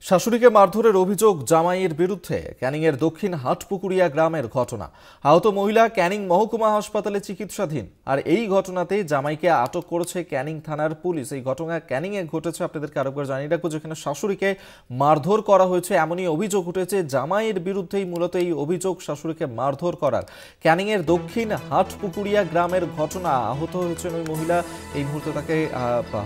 শাশুড়িকে মারধরের অভিযোগ জামাইয়ের বিরুদ্ধে। ক্যানিংয়ের দক্ষিণ হাটপুকুরিয়া গ্রামের ঘটনা। আহত মহিলা ক্যানিং মহকুমা হাসপাতালে চিকিৎসাধীন। আর এই ঘটনাতে জামাইকে আটক করেছে ক্যানিং থানার পুলিশ। এই ঘটনা ক্যানিংয়ে ঘটেছে। আপনাদেরকে আরেকবার জানিয়ে রাখবো, যেখানে শাশুড়িকে মারধর করা হয়েছে এমনই অভিযোগ উঠেছে জামাইয়ের বিরুদ্ধেই। মূলত এই অভিযোগ শাশুড়িকে মারধর করার। ক্যানিংয়ের দক্ষিণ হাটপুকুরিয়া গ্রামের ঘটনা। আহত হয়েছেন ওই মহিলা। এই মুহূর্তে তাকে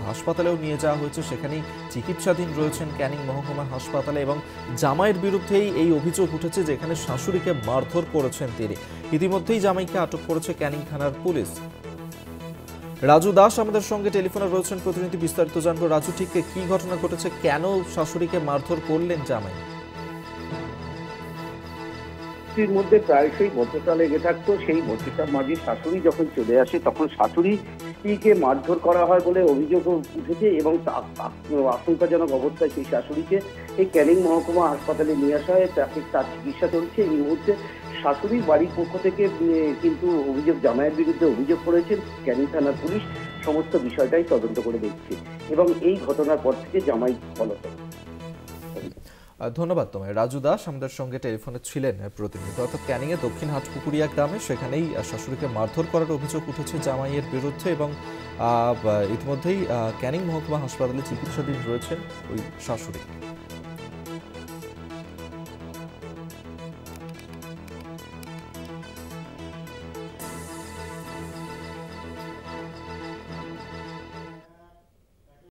হাসপাতালেও নিয়ে যাওয়া হয়েছে, সেখানেই চিকিৎসাধীন রয়েছেন ক্যানিং মহকুমা হাসপাতালে। এবং জামাইয়ের বিরুদ্ধেই এই অভিযোগ উঠেছে, যেখানে শাশুড়িকে মারধর করেছেন তিনি। ইতিমধ্যেই জামাইকে আটক করেছে ক্যানিং থানার পুলিশ। রাজু দাস আমাদের সঙ্গে টেলিফোনে রয়েছেন প্রতিনিধি, বিস্তারিত জানবো। রাজু, ঠিক কি ঘটনা ঘটেছে? কেন শাশুড়িকে মারধর করলেন জামাই? মধ্যে প্রায়শই ভদ্রতা লেগে থাকতো। সেই ভদ্রতার মাঝে শাশুড়ি যখন চলে আসে তখন শাশুড়িকে মারধর করা হয় বলে অভিযোগ উঠেছে এবং আশঙ্কাজনক অবস্থায় সেই শাশুড়িকে এই ক্যানিং মহকুমা হাসপাতালে নিয়ে আসা হয়। তার চিকিৎসা চলছে। এই মুহূর্তে শাশুড়ির বাড়ির পক্ষ থেকে কিন্তু জামাইয়ের বিরুদ্ধে অভিযোগ করেছেন ক্যানিং থানার পুলিশ। সমস্ত বিষয়টাই তদন্ত করে দেখছে এবং এই ঘটনার পর থেকে জামাই পলাতক। ধন্যবাদ তোমায়। রাজু দাস আমাদের সঙ্গে টেলিফোনে ছিলেন প্রতিনিধি। অর্থাৎ ক্যানিংয়ে দক্ষিণ হাটপুকুরিয়া গ্রামে, সেখানেই শাশুড়িকে মারধর করার অভিযোগ উঠেছে জামাইয়ের বিরুদ্ধে। এবং ইতিমধ্যেই ক্যানিং মহকুমা হাসপাতালে চিকিৎসাধীন রয়েছেন ওই শাশুড়ি।